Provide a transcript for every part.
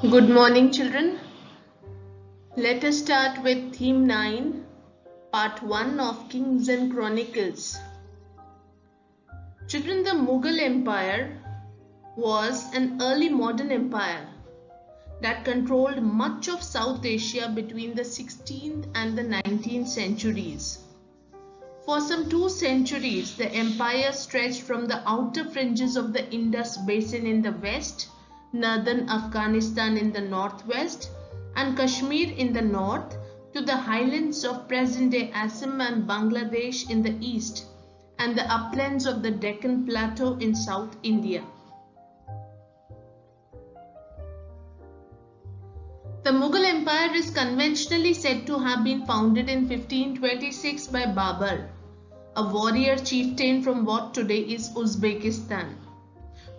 Good morning, children. Let us start with Theme 9, Part 1 of Kings and Chronicles. Children, the Mughal Empire was an early modern empire that controlled much of South Asia between the 16th and the 19th centuries. For some 2 centuries, the empire stretched from the outer fringes of the Indus Basin in the west, northern Afghanistan in the northwest, and Kashmir in the north, to the highlands of present-day Assam and Bangladesh in the east, and the uplands of the Deccan Plateau in South India. The Mughal Empire is conventionally said to have been founded in 1526 by Babur, a warrior chieftain from what today is Uzbekistan,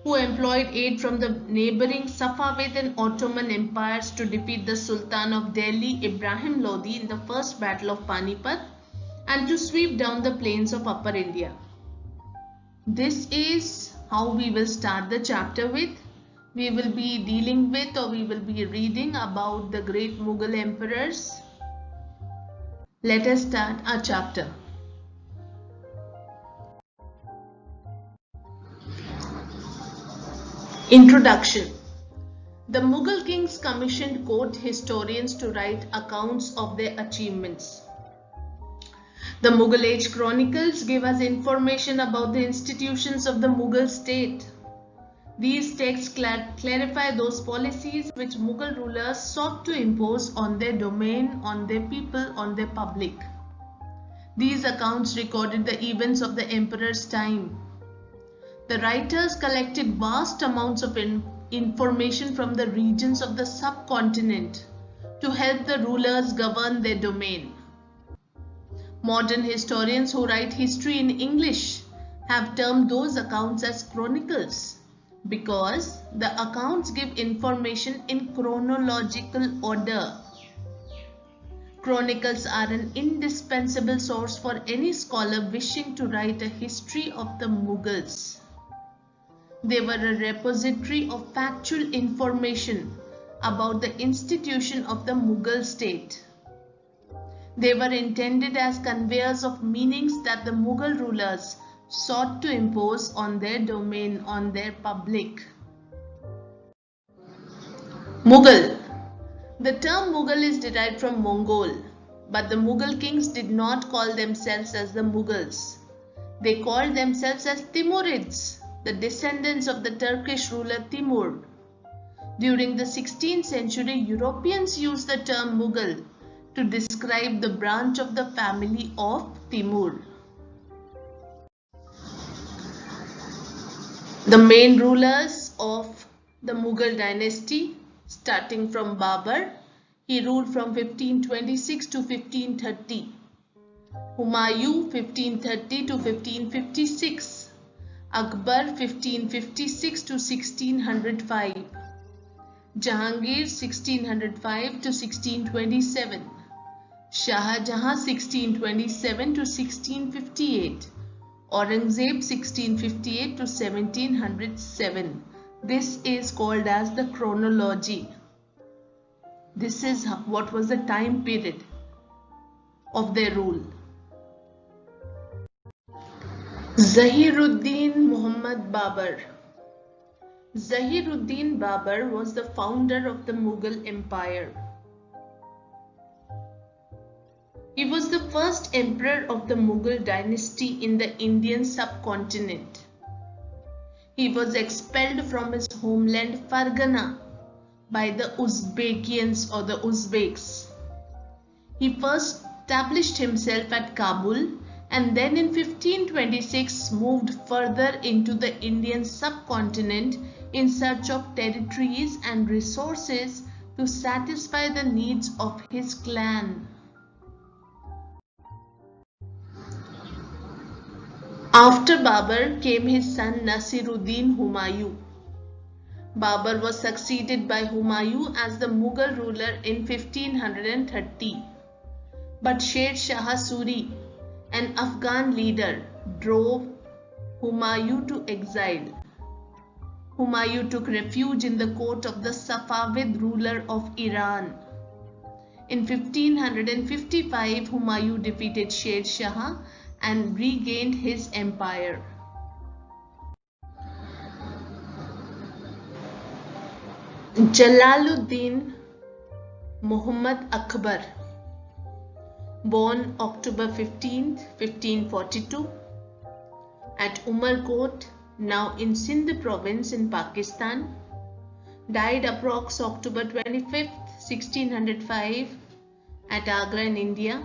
who employed aid from the neighboring Safavid and Ottoman empires to defeat the Sultan of Delhi, Ibrahim Lodi, in the First Battle of Panipat and to sweep down the plains of Upper India. This is how we will start the chapter with. We will be dealing with, or we will be reading about the great Mughal emperors. Let us start our chapter. Introduction. The Mughal kings commissioned court historians to write accounts of their achievements. The Mughal Age Chronicles give us information about the institutions of the Mughal state. These texts clarify those policies which Mughal rulers sought to impose on their domain, on their people, on their public. These accounts recorded the events of the emperor's time. The writers collected vast amounts of information from the regions of the subcontinent to help the rulers govern their domain. Modern historians who write history in English have termed those accounts as chronicles because the accounts give information in chronological order. Chronicles are an indispensable source for any scholar wishing to write a history of the Mughals. They were a repository of factual information about the institution of the Mughal state. They were intended as conveyors of meanings that the Mughal rulers sought to impose on their domain, on their public. Mughal. The term Mughal is derived from Mongol, but the Mughal kings did not call themselves as the Mughals. They called themselves as Timurids, the descendants of the Turkish ruler Timur. During the 16th century, Europeans used the term Mughal to describe the branch of the family of Timur. The main rulers of the Mughal dynasty, starting from Babur, he ruled from 1526 to 1530. Humayun 1530 to 1556. Akbar 1556 to 1605. Jahangir 1605 to 1627. Shah Jahan 1627 to 1658. Aurangzeb 1658 to 1707. This is called as the chronology. This is what was the time period of their rule. Zahiruddin Muhammad Babur. Zahiruddin Babur was the founder of the Mughal Empire. He was the first emperor of the Mughal dynasty in the Indian subcontinent. He was expelled from his homeland Fargana by the Uzbekians or the Uzbeks. He first established himself at Kabul and then in 1526 moved further into the Indian subcontinent in search of territories and resources to satisfy the needs of his clan. After Babur came his son Nasiruddin Humayun. Babur was succeeded by Humayun as the Mughal ruler in 1530. But Sher Shah Suri, an Afghan leader, drove Humayun to exile. Humayun took refuge in the court of the Safavid ruler of Iran. In 1555, Humayun defeated Sher Shah and regained his empire. Jalaluddin Muhammad Akbar, born October 15, 1542, at Umarkot, now in Sindh province in Pakistan, died approx October 25, 1605, at Agra in India,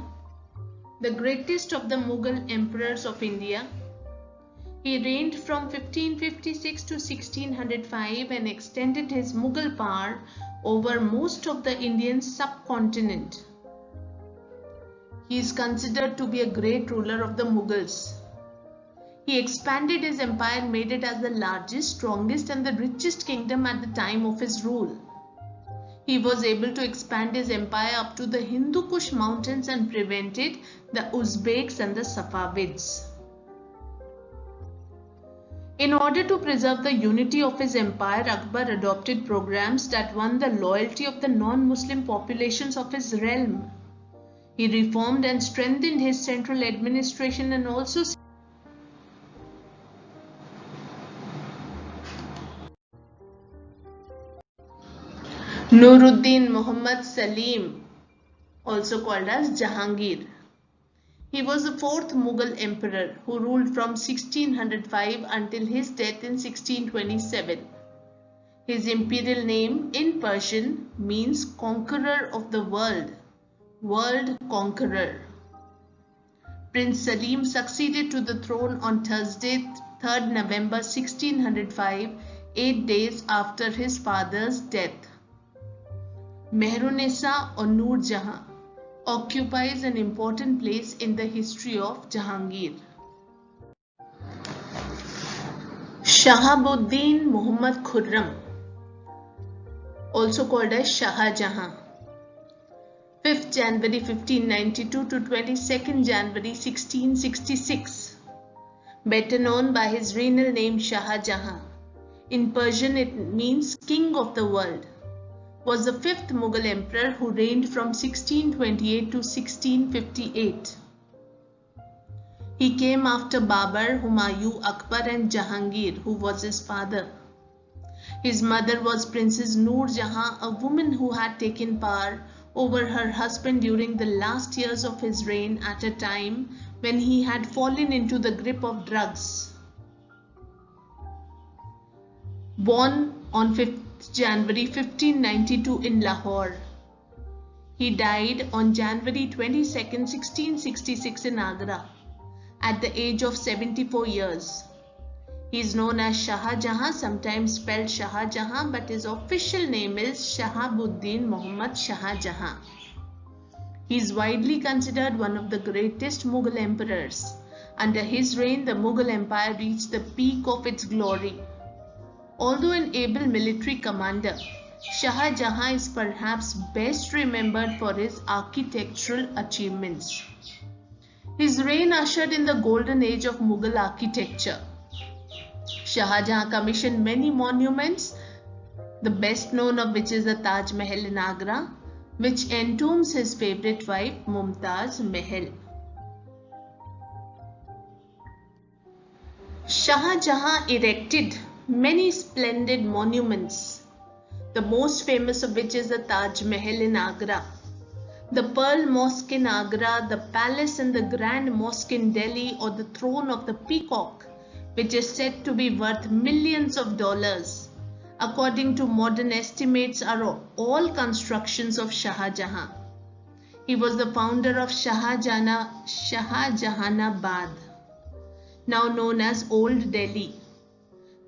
the greatest of the Mughal emperors of India. He reigned from 1556 to 1605 and extended his Mughal power over most of the Indian subcontinent. He is considered to be a great ruler of the Mughals. He expanded his empire and made it as the largest, strongest and the richest kingdom at the time of his rule. He was able to expand his empire up to the Hindu Kush mountains and prevented the Uzbeks and the Safavids. In order to preserve the unity of his empire, Akbar adopted programs that won the loyalty of the non-Muslim populations of his realm. He reformed and strengthened his central administration and also Nuruddin Muhammad Salim, also called as Jahangir. He was the fourth Mughal emperor who ruled from 1605 until his death in 1627. His imperial name in Persian means conqueror of the world, world conqueror. Prince Salim succeeded to the throne on Thursday, 3rd November 1605, 8 days after his father's death. Mehrunisa or Noor Jahan occupies an important place in the history of Jahangir. Shahabuddin Muhammad Khurram, also called as Shah Jahan, 5th January 1592 to 22nd January 1666, better known by his regnal name Shah Jahan. In Persian it means king of the world. Was the 5th Mughal emperor who reigned from 1628 to 1658. He came after Babur, Humayun, Akbar and Jahangir, who was his father. His mother was Princess Noor Jahan, a woman who had taken power over her husband during the last years of his reign at a time when he had fallen into the grip of drugs. Born on 5th January 1592 in Lahore. He died on January 22, 1666 in Agra at the age of 74 years. He is known as Shah Jahan, sometimes spelled Shah Jahan, but his official name is Shahabuddin Muhammad Shah Jahan. He is widely considered one of the greatest Mughal emperors. Under his reign, the Mughal Empire reached the peak of its glory. Although an able military commander, Shah Jahan is perhaps best remembered for his architectural achievements. His reign ushered in the golden age of Mughal architecture. Shah Jahan commissioned many monuments, the best known of which is the Taj Mahal in Agra, which entombs his favorite wife Mumtaz Mahal. Shah Jahan erected many splendid monuments, the most famous of which is the Taj Mahal in Agra, the Pearl Mosque in Agra, the Palace and the Grand Mosque in Delhi, or the Throne of the Peacock, which is said to be worth millions of dollars. According to modern estimates, are all constructions of Shah Jahan. He was the founder of Shah Jahanabad, now known as Old Delhi.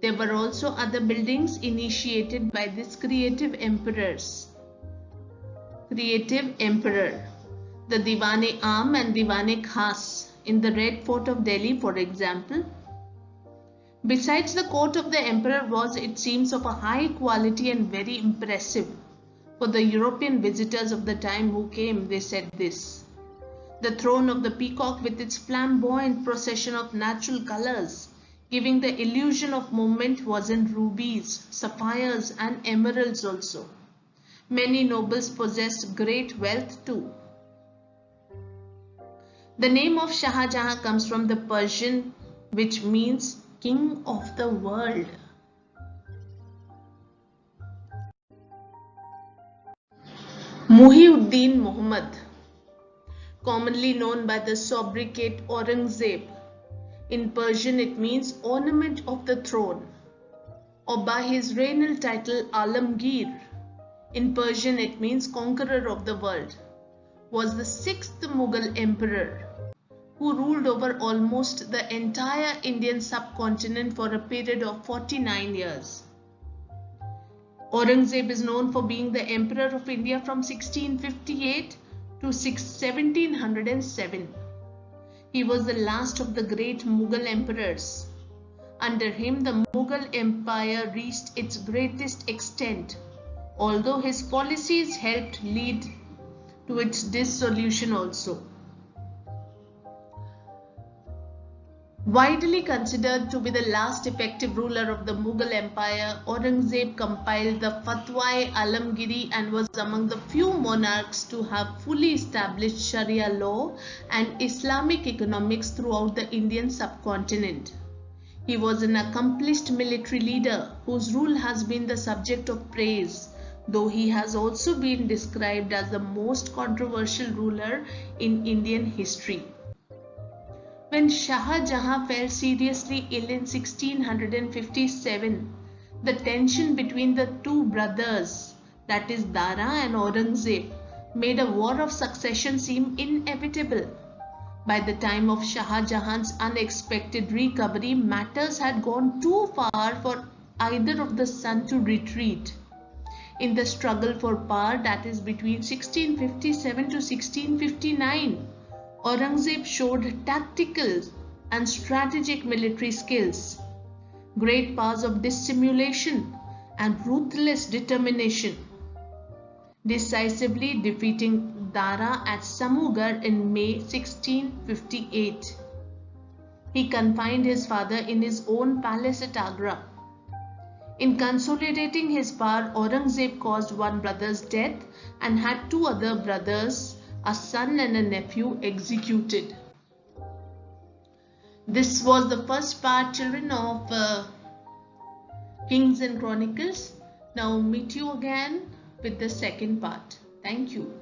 There were also other buildings initiated by this creative emperor, the Diwan-e-Am and Diwan-e-Khas in the Red Fort of Delhi, for example. Besides, the court of the emperor was, it seems, of a high quality and very impressive. For the European visitors of the time who came, they said this: the throne of the peacock with its flamboyant procession of natural colors giving the illusion of movement was in rubies, sapphires and emeralds also. Many nobles possessed great wealth too. The name of Shah Jahan comes from the Persian, which means king of the world. Muhyiddin Muhammad, commonly known by the sobriquet Aurangzeb. In Persian it means ornament of the throne, or by his regnal title Alamgir. In Persian it means conqueror of the world. Was the sixth Mughal emperor who ruled over almost the entire Indian subcontinent for a period of 49 years. Aurangzeb is known for being the emperor of India from 1658 to 1707. He was the last of the great Mughal emperors. Under him, the Mughal Empire reached its greatest extent, although his policies helped lead to its dissolution also. Widely considered to be the last effective ruler of the Mughal Empire, Aurangzeb compiled the Fatwa-e-Alamgiri and was among the few monarchs to have fully established Sharia law and Islamic economics throughout the Indian subcontinent. He was an accomplished military leader whose rule has been the subject of praise, though he has also been described as the most controversial ruler in Indian history. When Shah Jahan fell seriously ill in 1657, the tension between the two brothers, that is Dara and Aurangzeb, made a war of succession seem inevitable. By the time of Shah Jahan's unexpected recovery, matters had gone too far for either of the sons to retreat. In the struggle for power, that is between 1657 to 1659, Aurangzeb showed tactical and strategic military skills, great powers of dissimulation and ruthless determination, decisively defeating Dara at Samugarh in May 1658. He confined his father in his own palace at Agra. In consolidating his power, Aurangzeb caused one brother's death and had two other brothers, a son and a nephew, executed. This was the first part, children, of Kings and Chronicles. Now meet you again with the second part. Thank you.